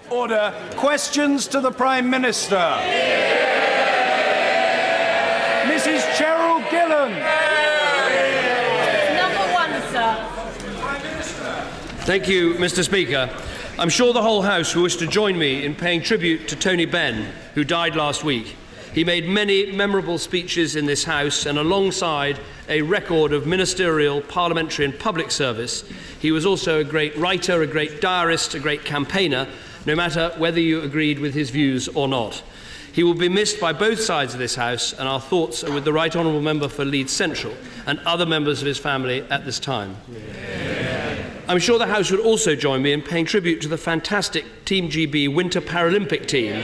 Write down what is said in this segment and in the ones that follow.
Order. Questions to the Prime Minister. Mrs. Cheryl Gillen. Number one, sir. Thank you, Mr. Speaker. I'm sure the whole House will wish to join me in paying tribute to Tony Benn, who died last week. He made many memorable speeches in this House, and alongside a record of ministerial, parliamentary and public service, he was also a great writer, a great diarist, a great campaigner, no matter whether you agreed with his views or not. He will be missed by both sides of this House, and our thoughts are with the Right Honourable Member for Leeds Central and other members of his family at this time. I'm sure the House would also join me in paying tribute to the fantastic Team GB Winter Paralympic team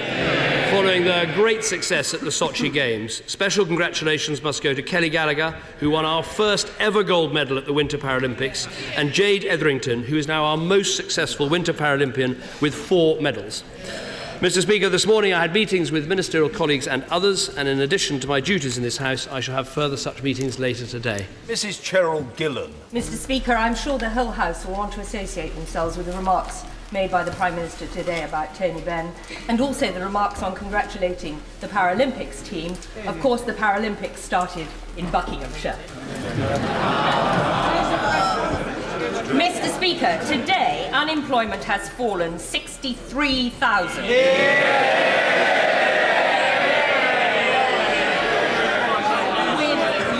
following their great success at the Sochi Games. Special congratulations must go to Kelly Gallagher, who won our first ever gold medal at the Winter Paralympics, and Jade Etherington, who is now our most successful Winter Paralympian with 4 medals. Mr. Speaker, this morning I had meetings with ministerial colleagues and others, and in addition to my duties in this House, I shall have further such meetings later today. Mrs. Cheryl Gillen. Mr. Speaker, I'm sure the whole House will want to associate themselves with the remarks made by the Prime Minister today about Tony Benn, and also the remarks on congratulating the Paralympics team. Of course, the Paralympics started in Buckinghamshire. Mr. Speaker, today unemployment has fallen 63,000. With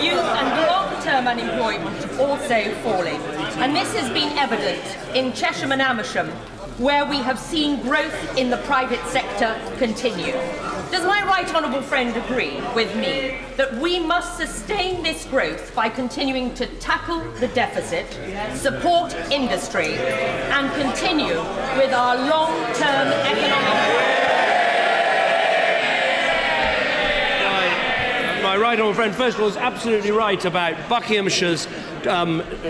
youth and long-term unemployment also falling. And this has been evident in Chesham and Amersham, where we have seen growth in the private sector continue. Does my right honourable friend agree with me that we must sustain this growth by continuing to tackle the deficit, support industry, and continue with our long-term economic... My right honourable friend, first of all, is absolutely right about Buckinghamshire's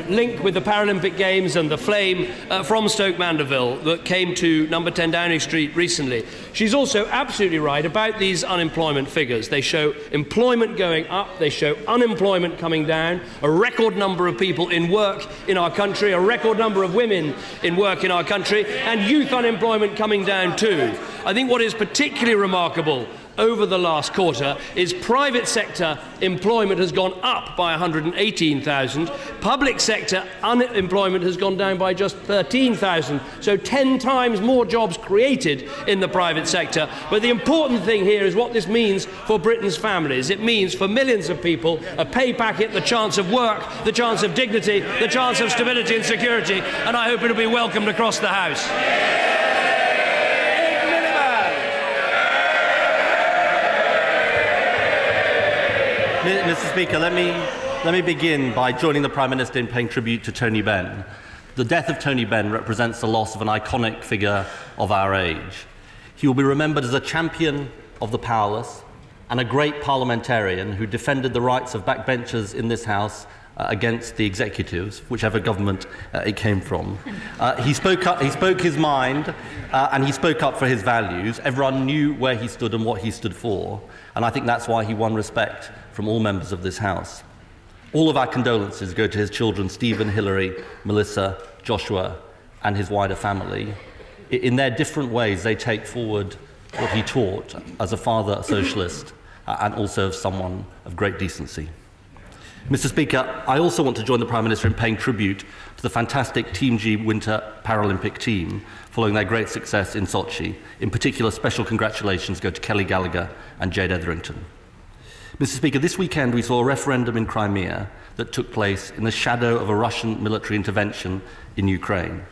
link with the Paralympic Games and the flame from Stoke Mandeville that came to number 10 Downing Street recently. She's also absolutely right about these unemployment figures. They show employment going up, they show unemployment coming down, a record number of people in work in our country, a record number of women in work in our country, and youth unemployment coming down too. I think what is particularly remarkable over the last quarter is private sector employment has gone up by 118,000. Public sector unemployment has gone down by just 13,000. So 10 times more jobs created in the private sector. But the important thing here is what this means for Britain's families. It means for millions of people a pay packet, the chance of work, the chance of dignity, the chance of stability and security. And I hope it will be welcomed across the House. Mr. Speaker, let me begin by joining the Prime Minister in paying tribute to Tony Benn. The death of Tony Benn represents the loss of an iconic figure of our age. He will be remembered as a champion of the powerless and a great parliamentarian who defended the rights of backbenchers in this House against the executives, whichever government it came from. He spoke his mind, and he spoke up for his values. Everyone knew where he stood and what he stood for, and I think that's why he won respect from all members of this House. All of our condolences go to his children, Stephen, Hilary, Melissa, Joshua, and his wider family. In their different ways, they take forward what he taught as a father, a socialist, and also as someone of great decency. Mr. Speaker, I also want to join the Prime Minister in paying tribute to the fantastic Team G Winter Paralympic team following their great success in Sochi. In particular, special congratulations go to Kelly Gallagher and Jade Etherington. Mr. Speaker, this weekend we saw a referendum in Crimea that took place in the shadow of a Russian military intervention in Ukraine.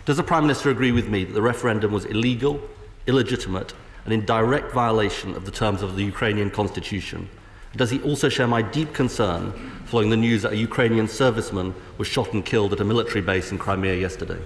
Does the Prime Minister agree with me that the referendum was illegal, illegitimate, and in direct violation of the terms of the Ukrainian constitution? Does he also share my deep concern following the news that a Ukrainian serviceman was shot and killed at a military base in Crimea yesterday?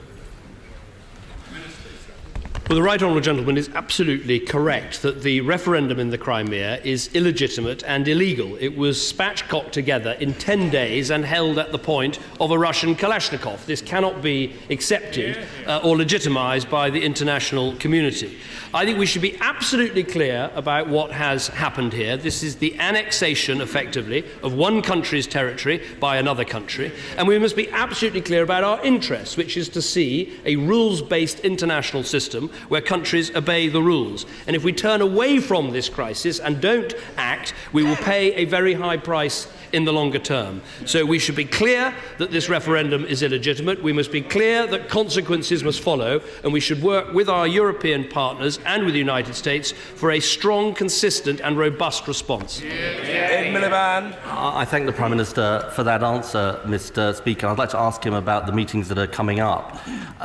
Well, the right honourable gentleman is absolutely correct that the referendum in the Crimea is illegitimate and illegal. It was spatchcocked together in 10 days and held at the point of a Russian Kalashnikov. This cannot be accepted or legitimised by the international community. I think we should be absolutely clear about what has happened here. This is the annexation, effectively, of one country's territory by another country, and we must be absolutely clear about our interests, which is to see a rules-based international system where countries obey the rules. And if we turn away from this crisis and don't act, we will pay a very high price in the longer term. So we should be clear that this referendum is illegitimate. We must be clear that consequences must follow, and we should work with our European partners and with the United States for a strong, consistent and robust response. Miliband. I thank the Prime Minister for that answer, Mr. Speaker. I'd like to ask him about the meetings that are coming up.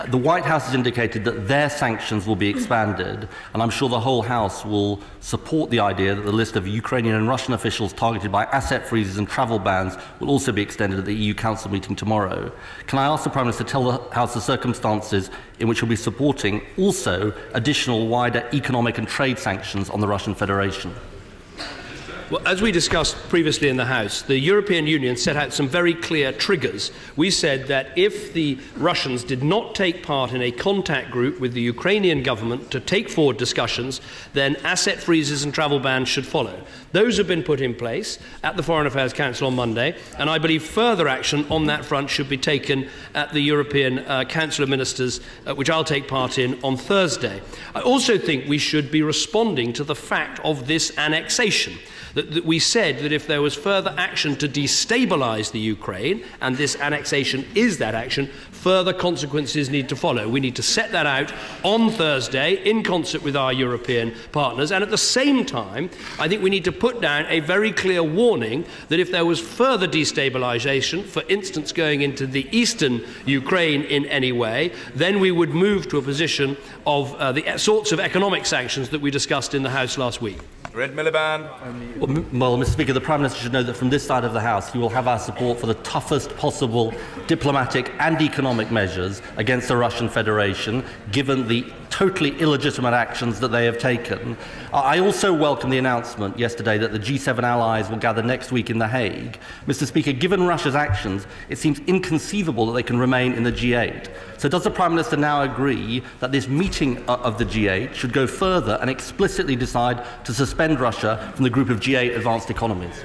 The White House has indicated that their sanctions will be expanded, and I'm sure the whole House will support the idea that the list of Ukrainian and Russian officials targeted by asset freezes and travel bans will also be extended at the EU Council meeting tomorrow. Can I ask the Prime Minister to tell the House the circumstances in which he'll be supporting also additional wider economic and trade sanctions on the Russian Federation? Well, as we discussed previously in the House, the European Union set out some very clear triggers. We said that if the Russians did not take part in a contact group with the Ukrainian government to take forward discussions, then asset freezes and travel bans should follow. Those have been put in place at the Foreign Affairs Council on Monday, and I believe further action on that front should be taken at the European Council of Ministers, which I'll take part in on Thursday. I also think we should be responding to the fact of this annexation. That we said that if there was further action to destabilise the Ukraine, and this annexation is that action, further consequences need to follow. We need to set that out on Thursday in concert with our European partners, and at the same time, I think we need to put down a very clear warning that if there was further destabilisation, for instance going into the eastern Ukraine in any way, then we would move to a position of the sorts of economic sanctions that we discussed in the House last week. Miliband. Well, Mr. Speaker, the Prime Minister should know that from this side of the House, he will have our support for the toughest possible diplomatic and economic measures against the Russian Federation, given the totally illegitimate actions that they have taken. I also welcome the announcement yesterday that the G7 allies will gather next week in The Hague. Mr. Speaker, given Russia's actions, it seems inconceivable that they can remain in the G8. So does the Prime Minister now agree that this meeting of the G8 should go further and explicitly decide to suspend Russia from the group of G8 advanced economies?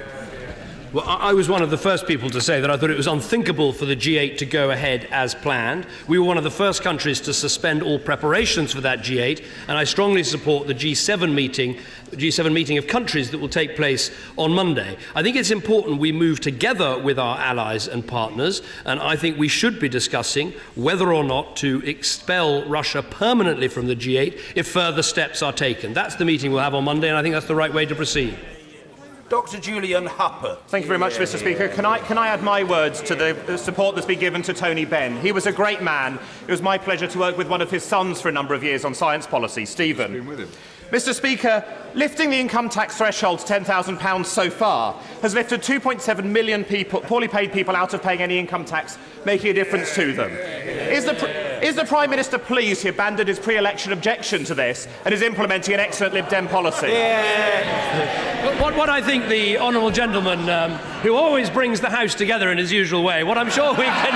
Well, I was one of the first people to say that I thought it was unthinkable for the G8 to go ahead as planned. We were one of the first countries to suspend all preparations for that G8, and I strongly support the G7 meeting of countries that will take place on Monday. I think it's important we move together with our allies and partners, and I think we should be discussing whether or not to expel Russia permanently from the G8 if further steps are taken. That's the meeting we'll have on Monday, and I think that's the right way to proceed. Dr. Julian Huppert. Thank you very much, Mr. Speaker. Can I add my words to the support that's been given to Tony Benn? He was a great man. It was my pleasure to work with one of his sons for a number of years on science policy, Stephen. Been with him. Mr. Speaker, lifting the income tax threshold to £10,000 so far has lifted 2.7 million people, poorly paid people out of paying any income tax, making a difference to them. Is the Prime Minister pleased he abandoned his pre-election objection to this and is implementing an excellent Lib Dem policy? What I think the honourable gentleman, who always brings the House together in his usual way, what I'm sure we can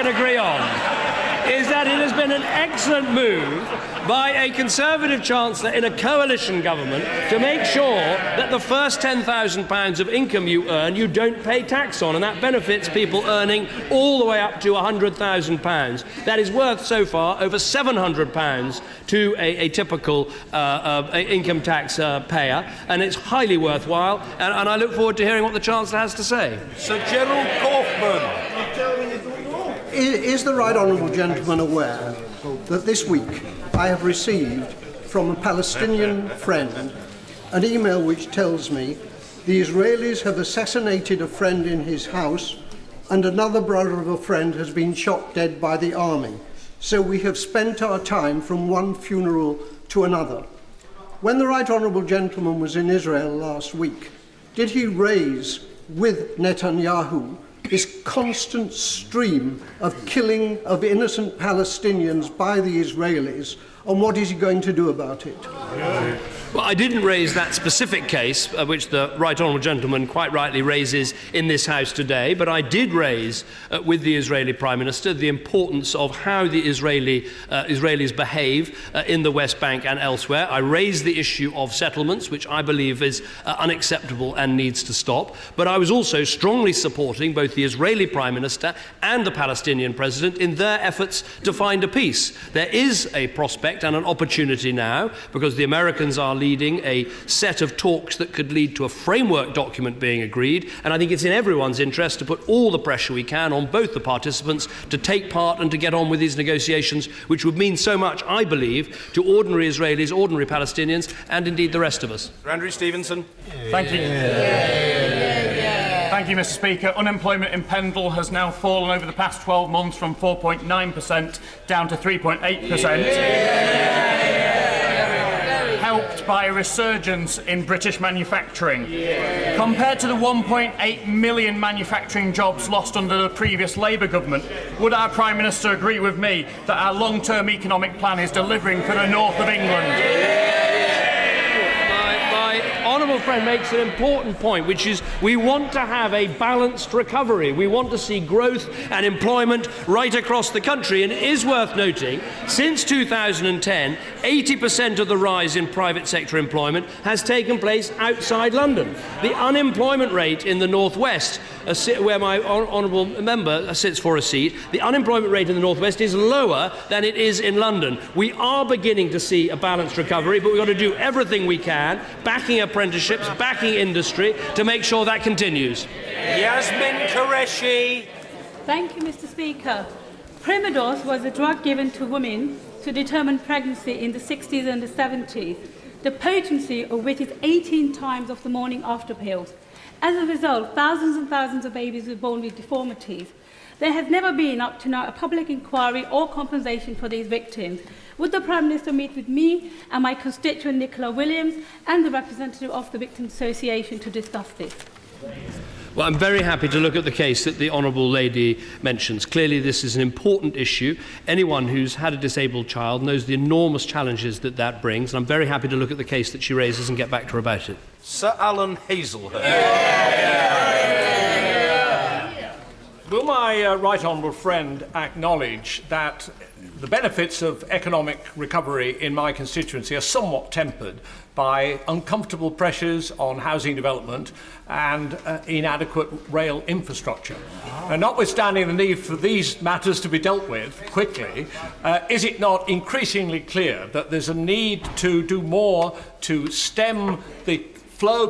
agree on is that it has been an excellent move by a Conservative Chancellor in a coalition government to make sure that the first £10,000 of income you earn, you don't pay tax on, and that benefits people earning all the way up to £100,000. That is worth so far over £700 to a typical income tax payer, and it's highly worthwhile, and I look forward to hearing what the Chancellor has to say. Sir Gerald Kaufman. Is the right honourable gentleman aware that this week I have received from a Palestinian friend an email which tells me the Israelis have assassinated a friend in his house and another brother of a friend has been shot dead by the army. So we have spent our time from one funeral to another. When the right honourable gentleman was in Israel last week, did he raise with Netanyahu this constant stream of killing of innocent Palestinians by the Israelis And what is he going to do about it? Well, I didn't raise that specific case, which the Right Honourable Gentleman quite rightly raises in this House today, but I did raise with the Israeli Prime Minister the importance of how the Israelis behave in the West Bank and elsewhere. I raised the issue of settlements, which I believe is unacceptable and needs to stop, but I was also strongly supporting both the Israeli Prime Minister and the Palestinian President in their efforts to find a peace. There is a prospect and an opportunity now, because the Americans are leading a set of talks that could lead to a framework document being agreed, and I think it's in everyone's interest to put all the pressure we can on both the participants to take part and to get on with these negotiations, which would mean so much, I believe, to ordinary Israelis, ordinary Palestinians, and indeed the rest of us. Andrew Stevenson. Thank you. Thank you, Mr. Speaker. Unemployment in Pendle has now fallen over the past 12 months from 4.9% down to 3.8%. Helped by a resurgence in British manufacturing. Compared to the 1.8 million manufacturing jobs lost under the previous Labour government, would our Prime Minister agree with me that our long-term economic plan is delivering for the north of England? Honourable friend makes an important point, which is we want to have a balanced recovery. We want to see growth and employment right across the country. And it is worth noting, since 2010, 80% of the rise in private sector employment has taken place outside London. The unemployment rate in the North West, where my honourable member sits for a seat, the unemployment rate in the North West is lower than it is in London. We are beginning to see a balanced recovery, but we've got to do everything we can, backing apprenticeships, backing industry, to make sure that continues. Yasmin Qureshi. Thank you, Mr. Speaker. Primadose was a drug given to women to determine pregnancy in the 60s and the 70s, the potency of which is 18 times of the morning after pills. As a result, thousands and thousands of babies were born with deformities. There has never been, up to now, a public inquiry or compensation for these victims. Would the Prime Minister meet with me and my constituent Nicola Williams and the representative of the Victims Association to discuss this? Well, I'm very happy to look at the case that the Honourable Lady mentions. Clearly, this is an important issue. Anyone who's had a disabled child knows the enormous challenges that that brings, and I'm very happy to look at the case that she raises and get back to her about it. Sir Alan Hazelhurst. Will my right honourable friend acknowledge that the benefits of economic recovery in my constituency are somewhat tempered by uncomfortable pressures on housing development and inadequate rail infrastructure? And notwithstanding the need for these matters to be dealt with quickly, is it not increasingly clear that there's a need to do more to stem the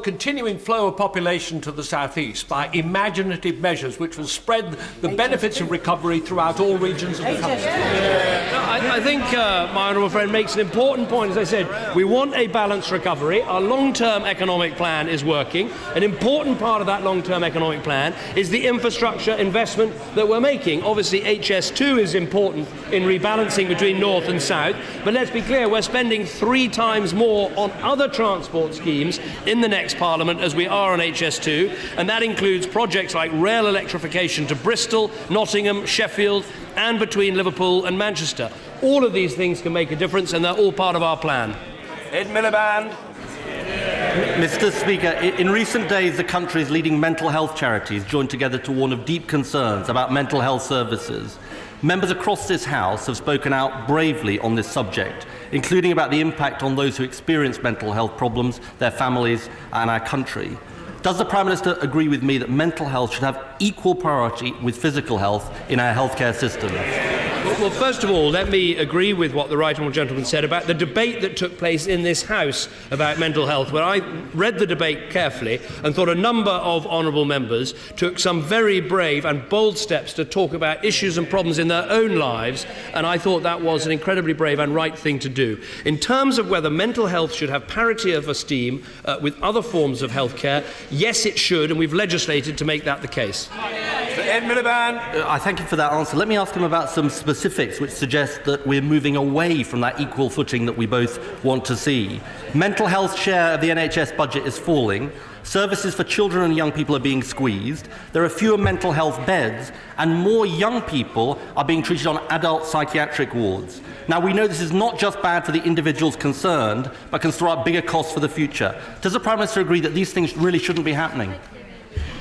continuing flow of population to the southeast by imaginative measures which will spread the benefits of recovery throughout all regions of the country? I think my honourable friend makes an important point. As I said, we want a balanced recovery. Our long-term economic plan is working. An important part of that long-term economic plan is the infrastructure investment that we're making. Obviously, HS2 is important in rebalancing between north and south, but let's be clear, we're spending 3 times more on other transport schemes in the next Parliament as we are on HS2, and that includes projects like rail electrification to Bristol, Nottingham, Sheffield, and between Liverpool and Manchester. All of these things can make a difference, and they're all part of our plan. Ed Miliband. Mr. Speaker, in recent days, the country's leading mental health charities joined together to warn of deep concerns about mental health services. Members across this House have spoken out bravely on this subject, including about the impact on those who experience mental health problems, their families, and our country. Does the Prime Minister agree with me that mental health should have equal priority with physical health in our healthcare system? Well, first of all, let me agree with what the right honourable gentleman said about the debate that took place in this House about mental health, where I read the debate carefully and thought a number of honourable members took some very brave and bold steps to talk about issues and problems in their own lives, and I thought that was an incredibly brave and right thing to do. In terms of whether mental health should have parity of esteem with other forms of healthcare, yes, it should, and we've legislated to make that the case. Ed Miliband. I thank you for that answer. Let me ask him about some specifics which suggest that we're moving away from that equal footing that we both want to see. Mental health share of the NHS budget is falling. services for children and young people are being squeezed, there are fewer mental health beds, and more young people are being treated on adult psychiatric wards. Now, we know this is not just bad for the individuals concerned, but can throw up bigger costs for the future. Does the Prime Minister agree that these things really shouldn't be happening?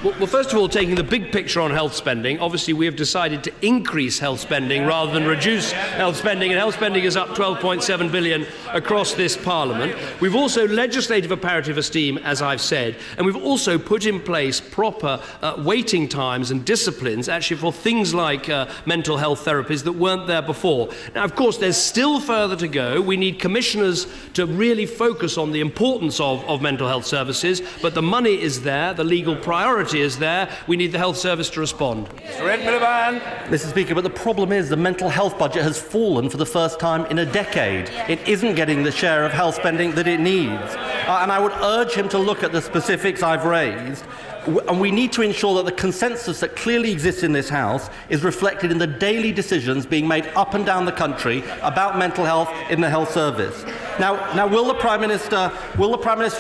Well, first of all, taking the big picture on health spending, obviously we have decided to increase health spending rather than reduce health spending, and health spending is up 12.7 billion across this Parliament. We've also legislated for parity of esteem, as I've said, and we've also put in place proper waiting times and disciplines, actually for things like mental health therapies that weren't there before. Now, of course, there's still further to go. We need commissioners to really focus on the importance of mental health services, but the money is there, the legal priority is there. We need the health service to respond. Mr. Ed Miliband. Mr. Speaker, but the problem is the mental health budget has fallen for the first time in a decade. It isn't getting the share of health spending that it needs. And I would urge him to look at the specifics I've raised. And we need to ensure that the consensus that clearly exists in this House is reflected in the daily decisions being made up and down the country about mental health in the health service. Now, will the Prime Minister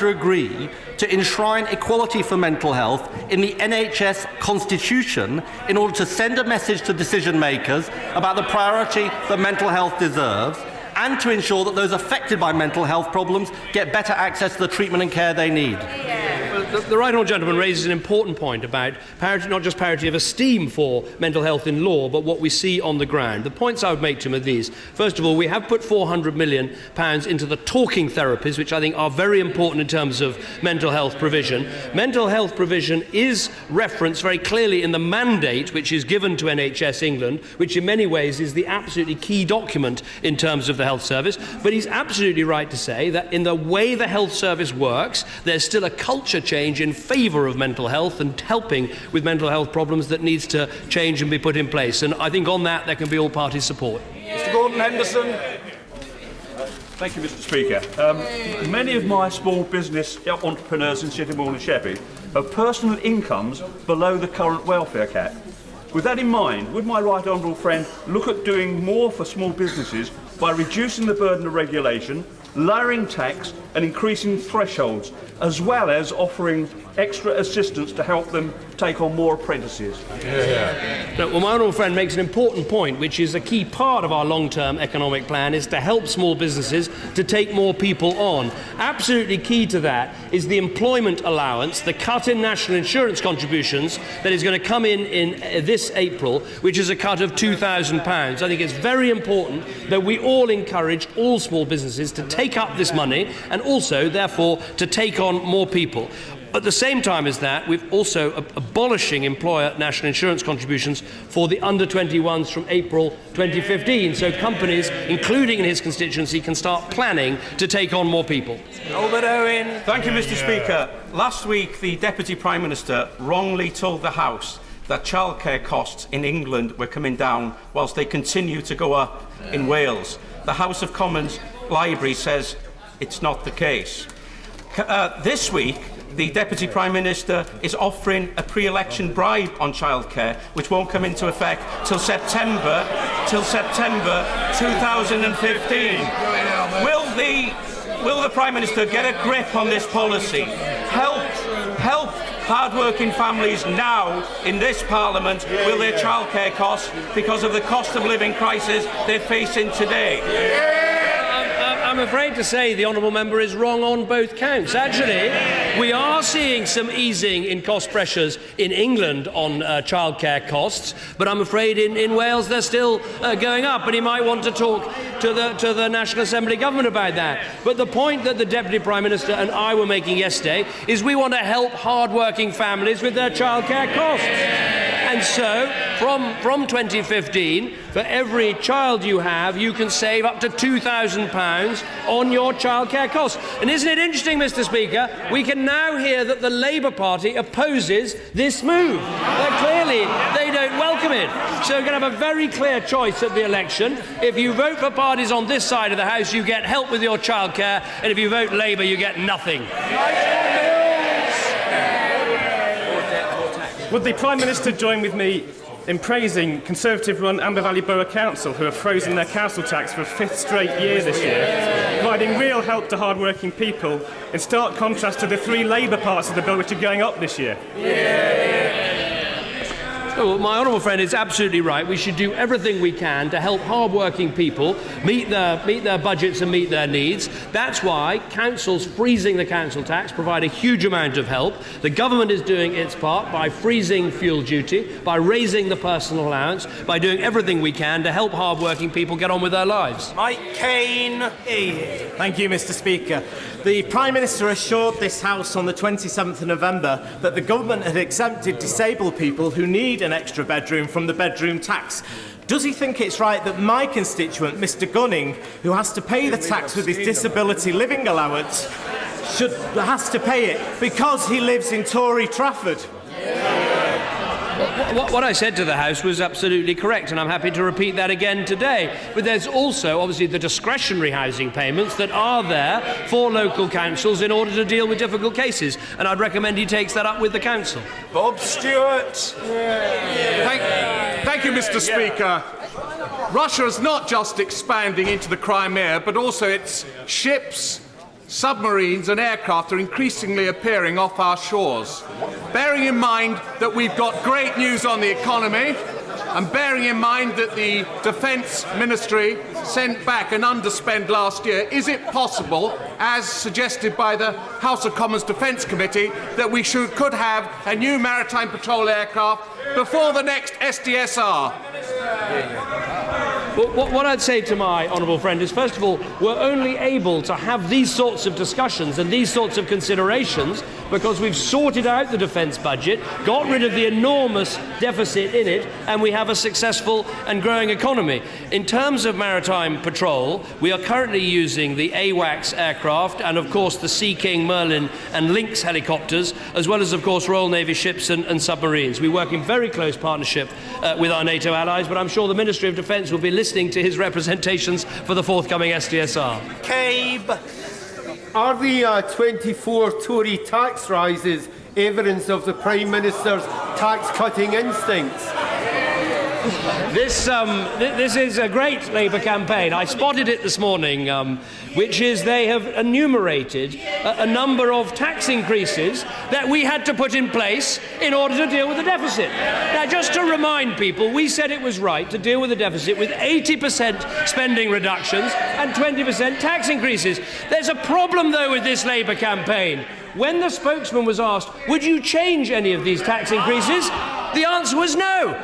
agree to enshrine equality for mental health in the NHS Constitution in order to send a message to decision makers about the priority that mental health deserves, and to ensure that those affected by mental health problems get better access to the treatment and care they need? The right honourable gentleman raises an important point about parity, not just parity of esteem for mental health in law, but what we see on the ground. The points I would make to him are these. First of all, we have put £400 million into the talking therapies, which I think are very important in terms of mental health provision. Mental health provision is referenced very clearly in the mandate which is given to NHS England, which in many ways is the absolutely key document in terms of the health service. But he's absolutely right to say that in the way the health service works, there's still a culture change in favour of mental health and helping with mental health problems that needs to change and be put in place. And I think on that there can be all party support. Mr. Gordon Henderson. Thank you, Mr. Speaker. Many of my small business entrepreneurs in Sittingbourne and Sheffield have personal incomes below the current welfare cap. With that in mind, would my right honourable friend look at doing more for small businesses by reducing the burden of regulation, lowering tax and increasing thresholds, as well as offering extra assistance to help them take on more apprentices? Well, my honourable friend makes an important point, which is a key part of our long-term economic plan, is to help small businesses to take more people on. Absolutely key to that is the employment allowance, the cut in national insurance contributions that is going to come in this April, which is a cut of £2,000. I think it's very important that we all encourage all small businesses to take up this money and also, therefore, to take on more people. At the same time as that, we've also abolishing employer national insurance contributions for the under-21s from April 2015, so companies, including in his constituency, can start planning to take on more people. Albert Owen. Thank you, Mr. Speaker. Last week, the Deputy Prime Minister wrongly told the House that childcare costs in England were coming down whilst they continue to go up in Wales. The House of Commons Library says it's not the case. This week, the Deputy Prime Minister is offering a pre-election bribe on childcare, which won't come into effect till September 2015. Will the Prime Minister get a grip on this policy? Help hard-working families now in this Parliament with their childcare costs because of the cost of living crisis they're facing today. I'm afraid to say the honourable member is wrong on both counts. Actually, we are seeing some easing in cost pressures in England on childcare costs, but I'm afraid in Wales they're still going up, and he might want to talk to the National Assembly government about that. But the point that the Deputy Prime Minister and I were making yesterday is we want to help hard-working families with their childcare costs. And so, from 2015, for every child you have, you can save up to £2,000 on your childcare costs. And isn't it interesting, Mr. Speaker, we can now hear that the Labour Party opposes this move. Clearly, they don't welcome it. So we're going to have a very clear choice at the election. If you vote for parties on this side of the House, you get help with your childcare, and if you vote Labour, you get nothing. Would the Prime Minister join with me in praising Conservative-run Amber Valley Borough Council, who have frozen their council tax for a 5th straight year this year, providing real help to hard-working people, in stark contrast to the 3 Labour parts of the bill which are going up this year. Oh, my honourable friend is absolutely right. We should do everything we can to help hard-working people meet their budgets and meet their needs. That's why councils freezing the council tax provide a huge amount of help. The government is doing its part by freezing fuel duty, by raising the personal allowance, by doing everything we can to help hard-working people get on with their lives. Mike Kane. Thank you, Mr. Speaker. The Prime Minister assured this House on the 27th of November that the government had exempted disabled people who need an extra bedroom from the bedroom tax. Does he think it's right that my constituent, Mr. Gunning, who has to pay the tax with his disability living allowance, has to pay it because he lives in Tory Trafford? What I said to the House was absolutely correct, and I'm happy to repeat that again today. But there's also, obviously, the discretionary housing payments that are there for local councils in order to deal with difficult cases, and I'd recommend he takes that up with the council. Bob Stewart. Thank you, Mr. Speaker. Russia is not just expanding into the Crimea, but also its ships, submarines and aircraft are increasingly appearing off our shores. Bearing in mind that we've got great news on the economy, and bearing in mind that the Defence Ministry sent back an underspend last year, is it possible, as suggested by the House of Commons Defence Committee, that we could have a new maritime patrol aircraft before the next SDSR? What I'd say to my honourable friend is, first of all, we're only able to have these sorts of discussions and these sorts of considerations because we've sorted out the defence budget, got rid of the enormous deficit in it, and we have a successful and growing economy. In terms of maritime patrol, we are currently using the AWACS aircraft and, of course, the Sea King, Merlin and Lynx helicopters, as well as, of course, Royal Navy ships and submarines. We work in very close partnership with our NATO allies, but I'm sure the Ministry of Defence will be listening to his representations for the forthcoming SDSR. Cabe. Are the 24 Tory tax rises evidence of the Prime Minister's tax-cutting instincts? This is a great Labour campaign. I spotted it this morning, which is they have enumerated a number of tax increases that we had to put in place in order to deal with the deficit. Now, just to remind people, we said it was right to deal with the deficit with 80% spending reductions and 20% tax increases. There's a problem, though, with this Labour campaign. When the spokesman was asked, would you change any of these tax increases? The answer was no.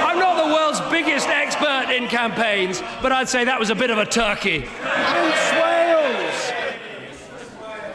I'm not the world's biggest expert in campaigns, but I'd say that was a bit of a turkey.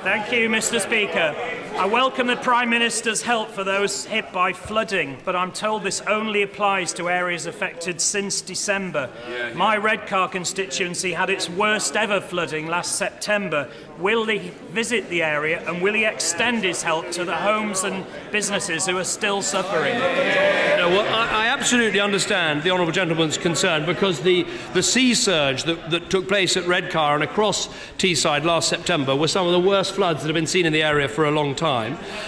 Thank you, Mr. Speaker. I welcome the Prime Minister's help for those hit by flooding, but I'm told this only applies to areas affected since December. My Redcar constituency had its worst ever flooding last September. Will he visit the area and will he extend his help to the homes and businesses who are still suffering? I absolutely understand the honourable gentleman's concern because the sea surge that took place at Redcar and across Teesside last September were some of the worst floods that have been seen in the area for a long time.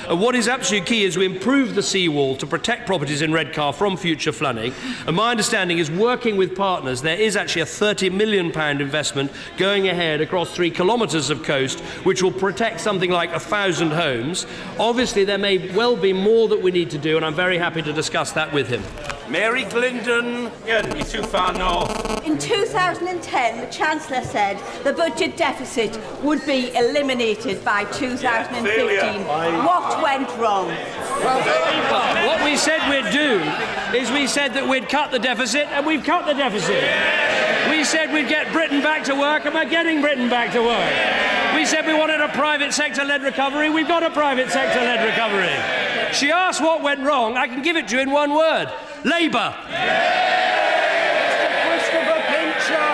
What is absolutely key is we improve the seawall to protect properties in Redcar from future flooding. And my understanding is, working with partners, there is actually a £30 million investment going ahead across 3 kilometres of coast, which will protect something like 1,000 homes. Obviously, there may well be more that we need to do, and I'm very happy to discuss that with him. Mary Glindon. Yeah, you're too far north. In 2010, the Chancellor said the budget deficit would be eliminated by 2015. What went wrong? What we said we'd do is we said that we'd cut the deficit, and we've cut the deficit. We said we'd get Britain back to work, and we're getting Britain back to work. We said we wanted a private sector-led recovery, we've got a private sector-led recovery. She asked what went wrong. I can give it to you in one word. Labour. Christopher Pincher.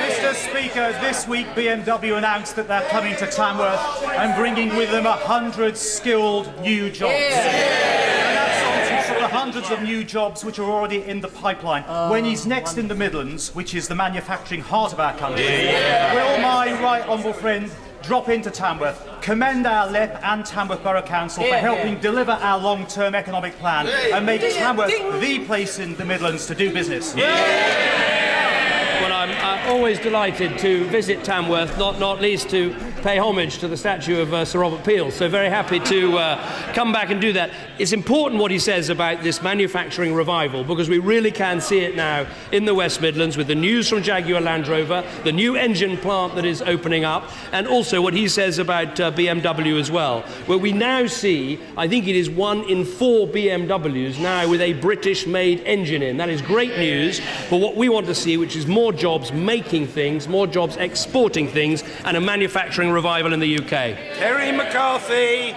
Mr. Speaker, this week BMW announced that they're coming to Tamworth and bringing with them 100 skilled new jobs. And that's on top of the hundreds of new jobs which are already in the pipeline. When he's next in the Midlands, which is the manufacturing heart of our country, will my right honourable friend drop into Tamworth, commend our LIP and Tamworth Borough Council for helping deliver our long-term economic plan and make Tamworth the place in the Midlands to do business? Well, I'm always delighted to visit Tamworth, not least to pay homage to the statue of Sir Robert Peel. So very happy to come back and do that. It's important what he says about this manufacturing revival, because we really can see it now in the West Midlands with the news from Jaguar Land Rover, the new engine plant that is opening up, and also what he says about BMW as well, where we now see, I think it is 1 in 4 BMWs now with a British-made engine in. That is great news for what we want to see, which is more jobs making things, more jobs exporting things, and a manufacturing revival in the UK. Terry McCarthy.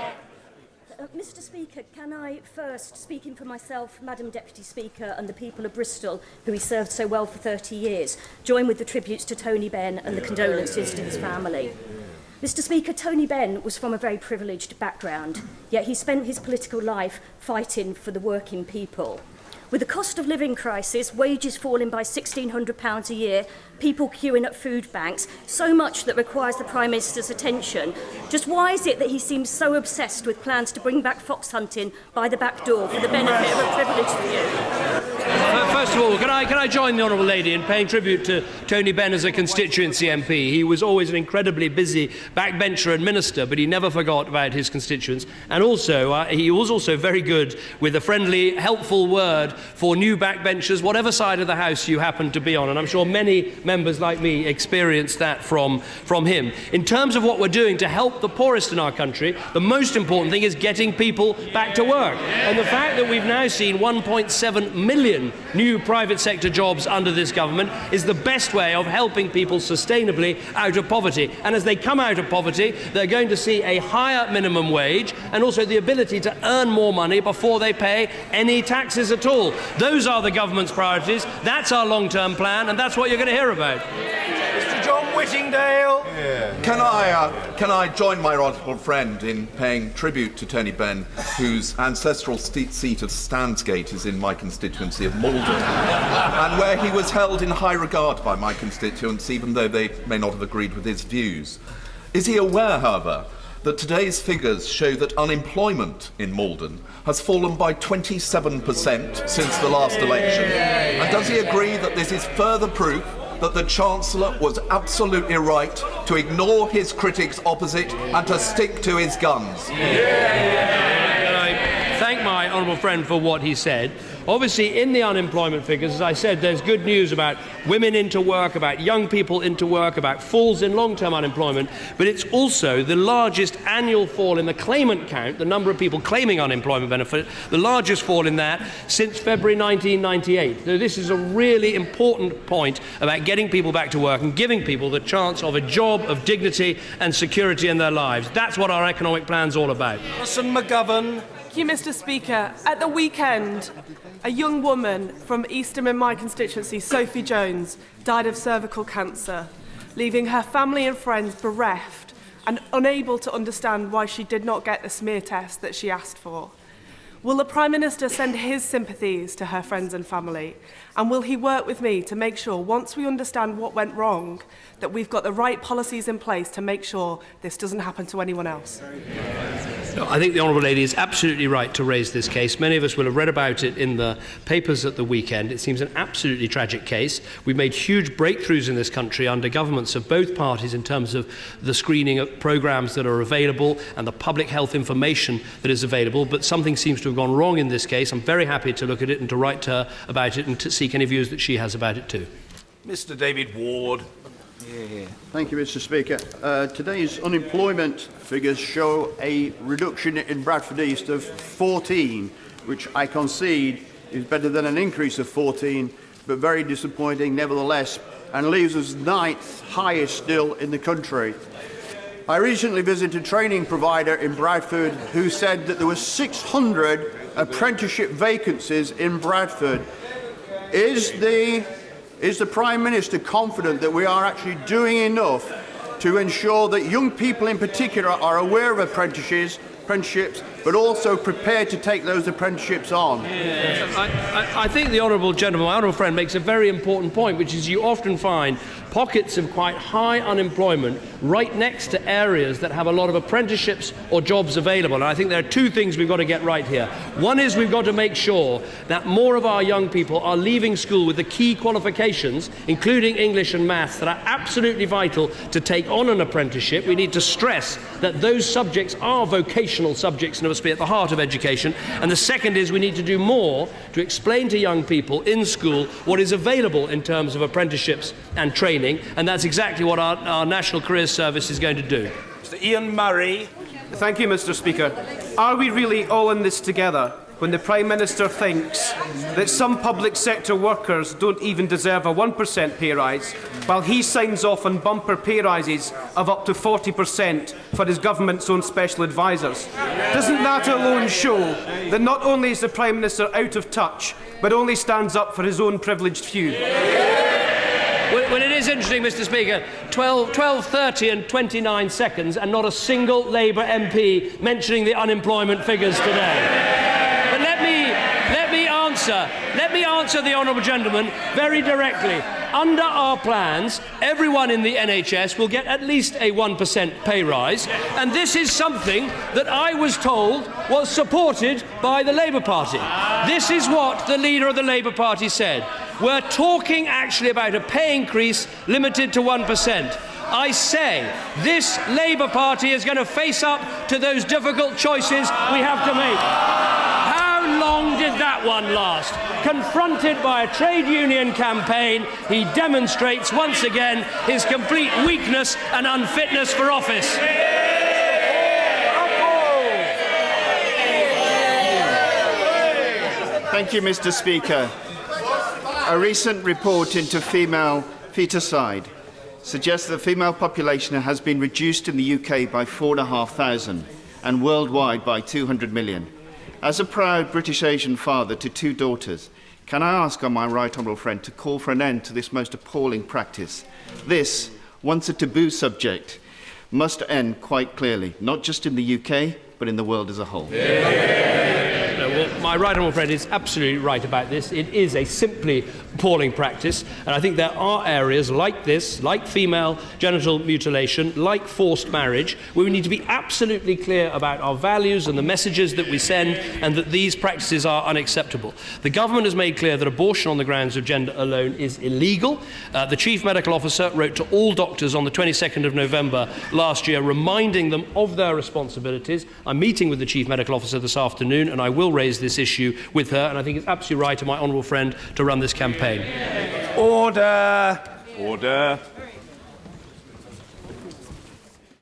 Mr. Speaker, can I first, speaking for myself, Madam Deputy Speaker, and the people of Bristol, who he served so well for 30 years, join with the tributes to Tony Benn and the condolences to his family. Mr. Speaker, Tony Benn was from a very privileged background, yet he spent his political life fighting for the working people. With the cost of living crisis, wages falling by £1,600 a year, people queuing at food banks, so much that requires the Prime Minister's attention, just why is it that he seems so obsessed with plans to bring back fox hunting by the back door for the benefit of a privileged few? First of all, can I join the Honourable Lady in paying tribute to Tony Benn as a constituency MP? He was always an incredibly busy backbencher and minister, but he never forgot about his constituents. And also, he was also very good with a friendly, helpful word for new backbenchers, whatever side of the House you happen to be on. And I'm sure many members like me experienced that from him. In terms of what we're doing to help the poorest in our country, the most important thing is getting people back to work. And the fact that we've now seen 1.7 million new private sector jobs under this government is the best way of helping people sustainably out of poverty. And as they come out of poverty, they're going to see a higher minimum wage and also the ability to earn more money before they pay any taxes at all. Those are the government's priorities. That's our long-term plan, and that's what you're going to hear about. Mr. John Whittingdale. Can I join my honourable friend in paying tribute to Tony Benn, whose ancestral seat of Stansgate is in my constituency of Malden, and where he was held in high regard by my constituents, even though they may not have agreed with his views. Is he aware, however, that today's figures show that unemployment in Malden has fallen by 27% since the last election? And does he agree that this is further proof that the Chancellor was absolutely right to ignore his critics opposite and to stick to his guns? Can I thank my honourable friend for what he said? Obviously, in the unemployment figures, as I said, there's good news about women into work, about young people into work, about falls in long-term unemployment, but it's also the largest annual fall in the claimant count, the number of people claiming unemployment benefit, the largest fall in that since February 1998. So this is a really important point about getting people back to work and giving people the chance of a job of dignity and security in their lives. That's what our economic plan's all about. Alison McGovern. Thank you, Mr. Speaker. At the weekend, a young woman from Eastham in my constituency, Sophie Jones, died of cervical cancer, leaving her family and friends bereft and unable to understand why she did not get the smear test that she asked for. Will the Prime Minister send his sympathies to her friends and family? And will he work with me to make sure, once we understand what went wrong, that we've got the right policies in place to make sure this doesn't happen to anyone else? No, I think the Honourable Lady is absolutely right to raise this case. Many of us will have read about it in the papers at the weekend. It seems an absolutely tragic case. We've made huge breakthroughs in this country under governments of both parties in terms of the screening of programmes that are available and the public health information that is available, but something seems to have gone wrong in this case. I'm very happy to look at it and to write to her about it and to seek any views that she has about it too. Mr. David Ward. Thank you, Mr. Speaker. Today's unemployment figures show a reduction in Bradford East of 14, which I concede is better than an increase of 14, but very disappointing nevertheless, and leaves us 9th highest still in the country. I recently visited a training provider in Bradford who said that there were 600 apprenticeship vacancies in Bradford. Is the Prime Minister confident that we are actually doing enough to ensure that young people in particular are aware of apprentices, apprenticeships, but also prepared to take those apprenticeships on. I think the honourable gentleman, my honourable friend, makes a very important point, which is you often find pockets of quite high unemployment right next to areas that have a lot of apprenticeships or jobs available. And I think there are two things we've got to get right here. One is we've got to make sure that more of our young people are leaving school with the key qualifications, including English and maths, that are absolutely vital to take on an apprenticeship. We need to stress that those subjects are vocational subjects and must be at the heart of education. And the second is we need to do more to explain to young people in school what is available in terms of apprenticeships and training. And that's exactly what our National Careers Service is going to do. Mr. Ian Murray. Thank you, Mr. Speaker. Are we really all in this together when the Prime Minister thinks that some public sector workers don't even deserve a 1% pay rise, while he signs off on bumper pay rises of up to 40% for his government's own special advisers? Doesn't that alone show that not only is the Prime Minister out of touch, but only stands up for his own privileged few? Well, it is interesting, Mr. Speaker, 12:30 and 29 seconds and not a single Labour MP mentioning the unemployment figures today. But let me answer the honourable gentleman very directly. Under our plans, everyone in the NHS will get at least a 1% pay rise, and this is something that I was told was supported by the Labour Party. This is what the leader of the Labour Party said. We're talking actually about a pay increase limited to 1%. I say this Labour Party is going to face up to those difficult choices we have to make. How long did that one last? Confronted by a trade union campaign, he demonstrates once again his complete weakness and unfitness for office. Thank you, Mr. Speaker. A recent report into female feticide suggests that the female population has been reduced in the UK by 4,500 and worldwide by 200 million. As a proud British Asian father to 2 daughters, can I ask on my right honourable friend to call for an end to this most appalling practice? This, once a taboo subject, must end quite clearly, not just in the UK, but in the world as a whole. Well, my right honourable friend is absolutely right about this. It is a simply appalling practice, and I think there are areas like this, like female genital mutilation, like forced marriage, where we need to be absolutely clear about our values and the messages that we send, and that these practices are unacceptable. The government has made clear that abortion on the grounds of gender alone is illegal. The Chief Medical Officer wrote to all doctors on the 22nd of November last year, reminding them of their responsibilities. I'm meeting with the Chief Medical Officer this afternoon, and I will raise this issue with her, and I think it's absolutely right of my honourable friend to run this campaign. Order. Order.